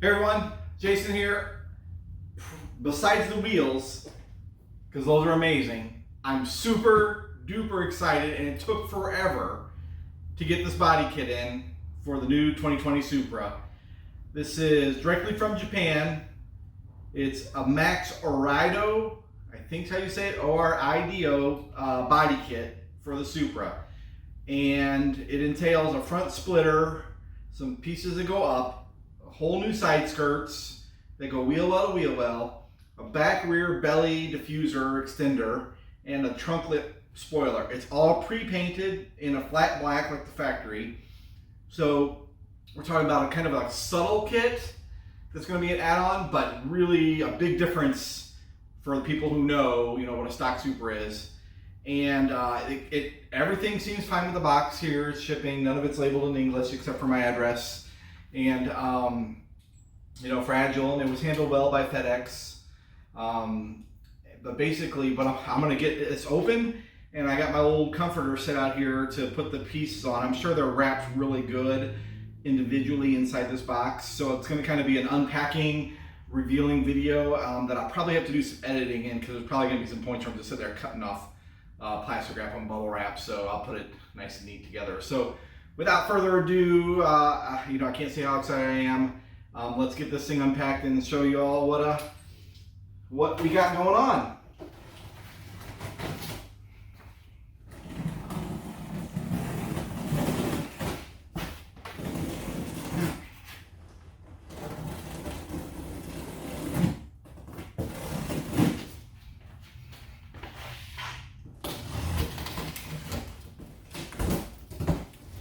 Hey everyone, Jason here. Besides the wheels, because those are amazing, I'm super duper excited, and it took forever to get this body kit in for the new 2020 Supra. This is directly from Japan. It's a maxorido, I think is how you say it, O-R-I-D-O body kit for the Supra. And it entails a front splitter, some pieces that go up, whole new side skirts that go wheel well to wheel well, a back rear belly diffuser extender, and a trunklet spoiler. It's all pre-painted in a flat black like the factory. So we're talking about a kind of a subtle kit that's going to be an add-on, but really a big difference for the people who know, what a stock Supra is. And everything seems fine with the box here. It's shipping. None of it's labeled in English except for my address. And fragile, and it was handled well by FedEx. But I'm gonna get this open, and I got my old comforter set out here to put the pieces on. I'm sure they're wrapped really good individually inside this box, so it's gonna kind of be an unpacking, revealing video that I'll probably have to do some editing in, because there's probably gonna be some points where I'm just sitting there cutting off plastic wrap on bubble wrap, so I'll put it nice and neat together. So without further ado, I can't say how excited I am. Let's get this thing unpacked and show you all what we got going on.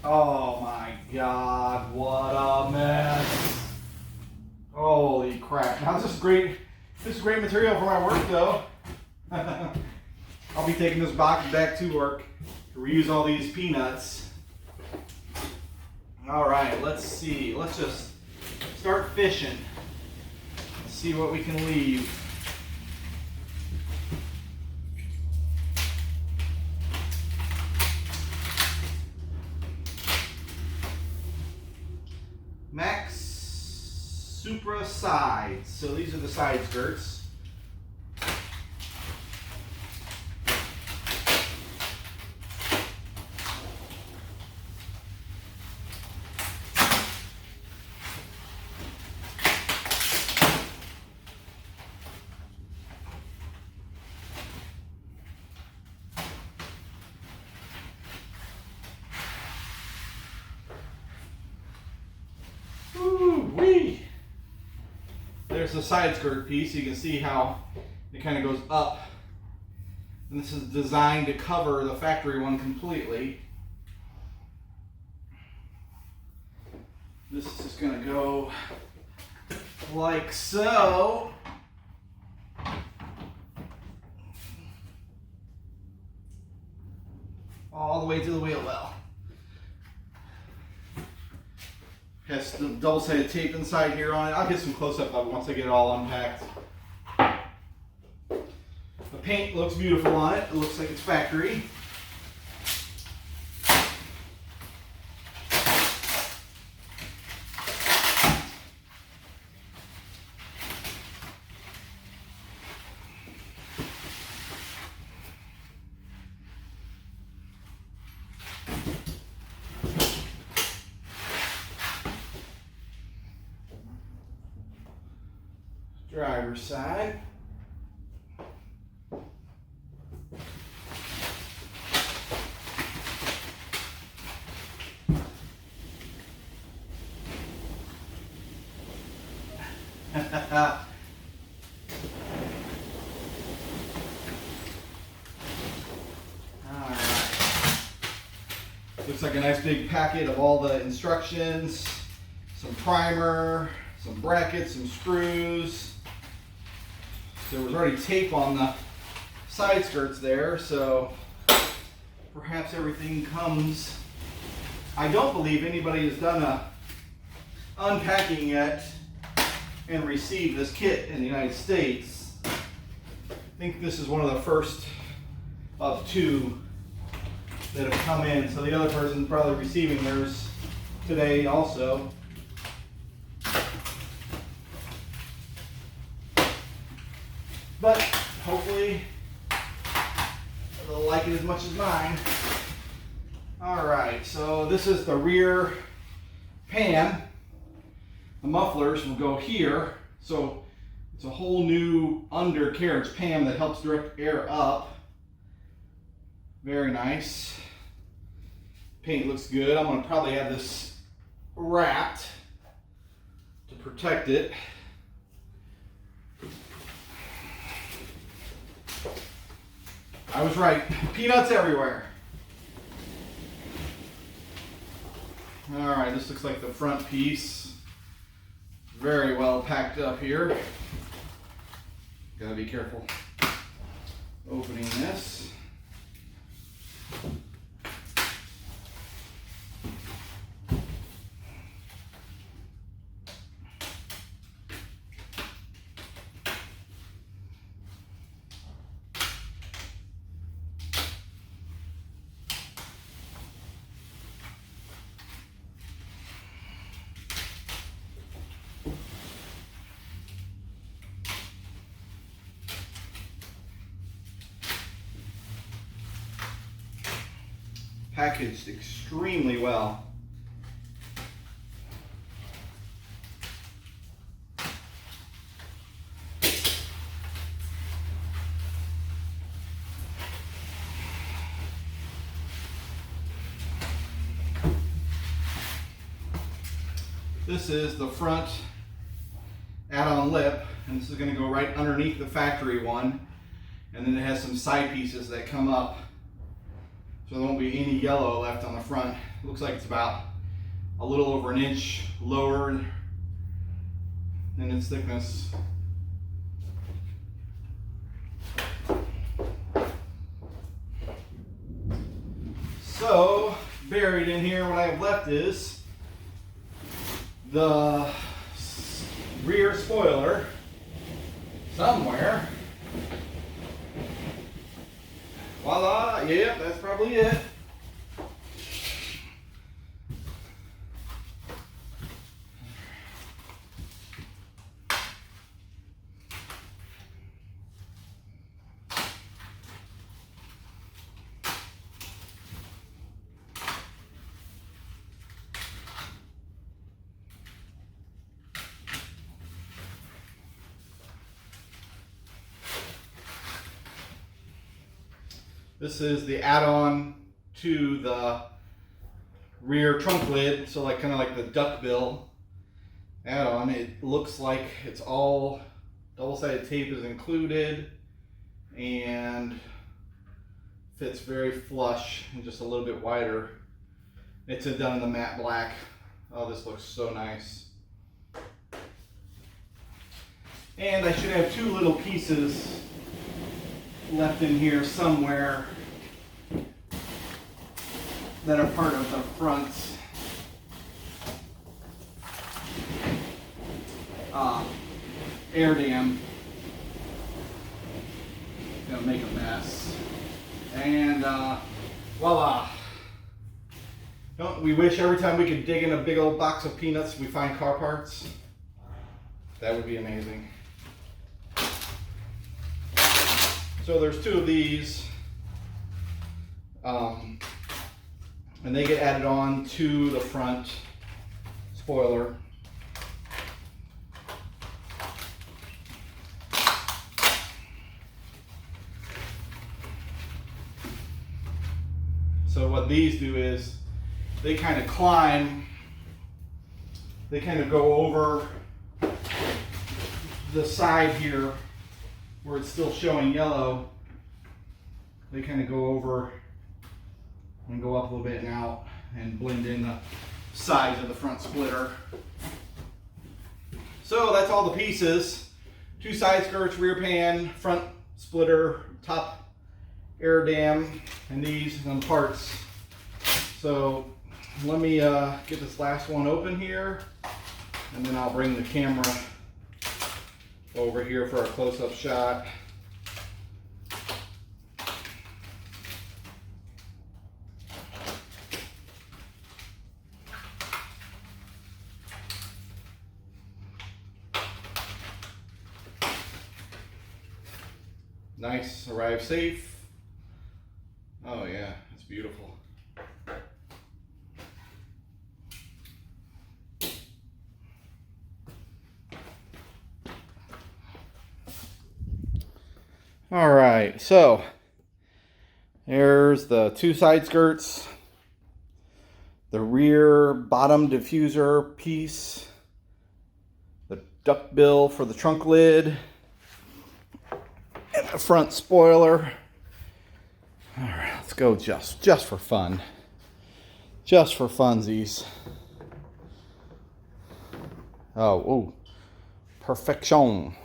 Oh my God, what a mess. Holy crap. Now this is great material for my work though. I'll be taking this box back to work to reuse all these peanuts. All right, let's see. Let's just start fishing. Let's see what we can leave. Supra sides. So these are the side skirts. Ooh-wee! There's the side skirt piece. You can see how it kind of goes up. And this is designed to cover the factory one completely. This is just going to go like so. All the way to the wheel well. Has the double-sided tape inside here on it. I'll get some close-up of it once I get it all unpacked. The paint looks beautiful on it. It looks like it's factory. Driver's side. Alright. Looks like a nice big packet of all the instructions, some primer, some brackets, some screws. There was already tape on the side skirts there, so perhaps everything comes. I don't believe anybody has done a unpacking yet and received this kit in the United States. I think this is one of the first of two that have come in, so the other person's probably receiving theirs today also. but hopefully they'll like it as much as mine. All right, so this is the rear pan. The mufflers will go here, so it's a whole new undercarriage pan that helps direct air up. Very nice. Paint looks good. I'm going to probably have this wrapped to protect it. I was right. Peanuts everywhere. All right, this looks like the front piece. Very well packed up here. Gotta be careful opening this. Packaged extremely well. This is the front add-on lip, and this is going to go right underneath the factory one, and then it has some side pieces that come up. So there won't be any yellow left on the front. It looks like it's about a little over an inch lower in its thickness. So, buried in here, what I have left is the rear spoiler somewhere. Voila, yep, that's probably it. This is the add-on to the rear trunk lid, so like kind of like the duckbill add-on. It looks like it's all double-sided tape is included and fits very flush and just a little bit wider. It's done in the matte black. Oh, this looks so nice. And I should have two little pieces left in here somewhere that are part of the front air dam. Gonna make a mess. And voila. Don't we wish every time we could dig in a big old box of peanuts we find car parts? That would be amazing. So there's two of these, and they get added on to the front spoiler. So what these do is they kind of climb, they kind of go over the side here where it's still showing yellow. They kind of go over and go up a little bit and out and blend in the sides of the front splitter. So that's all the pieces. Two side skirts, rear pan, front splitter, top air dam, and these and parts. So let me get this last one open here, and then I'll bring the camera over here for a close-up shot. Nice, arrived safe. Oh yeah, it's beautiful. All right, so there's the two side skirts, the rear bottom diffuser piece, the duckbill for the trunk lid, and the front spoiler. All right, let's go just for fun. Just for funsies. Oh, ooh, perfection.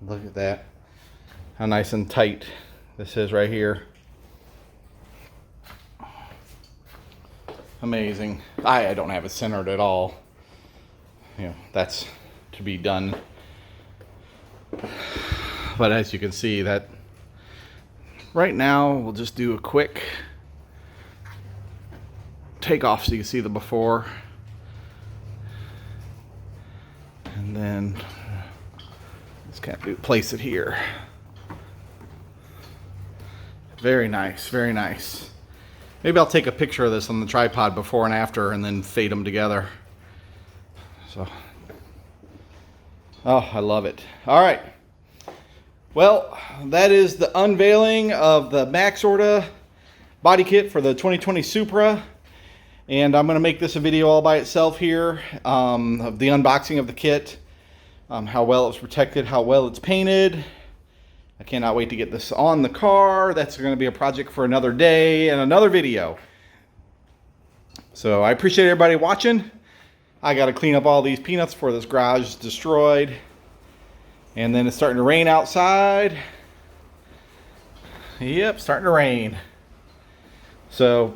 Look at that. How nice and tight this is right here. Amazing. I don't have it centered at all. You know, that's to be done. But as you can see, that right now we'll just do a quick takeoff so you can see the before. And then just kind of place it here. Very nice, very nice. Maybe I'll take a picture of this on the tripod before and after and then fade them together. So, oh, I love it. All right. Well, that is the unveiling of the maxorido body kit for the 2020 Supra. And I'm going to make this a video all by itself here of the unboxing of the kit. How well it's protected, how well it's painted. I cannot wait to get this on the car. That's going to be a project for another day and another video. So I appreciate everybody watching. I got to clean up all these peanuts before this garage is destroyed. And then it's starting to rain outside. Yep, starting to rain. So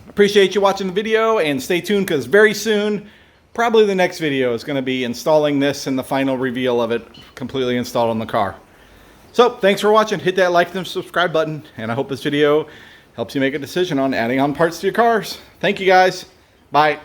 appreciate you watching the video, and stay tuned because very soon, probably the next video is going to be installing this and the final reveal of it completely installed on the car. So thanks for watching. Hit that like and subscribe button, and I hope this video helps you make a decision on adding on parts to your cars. Thank you guys. Bye.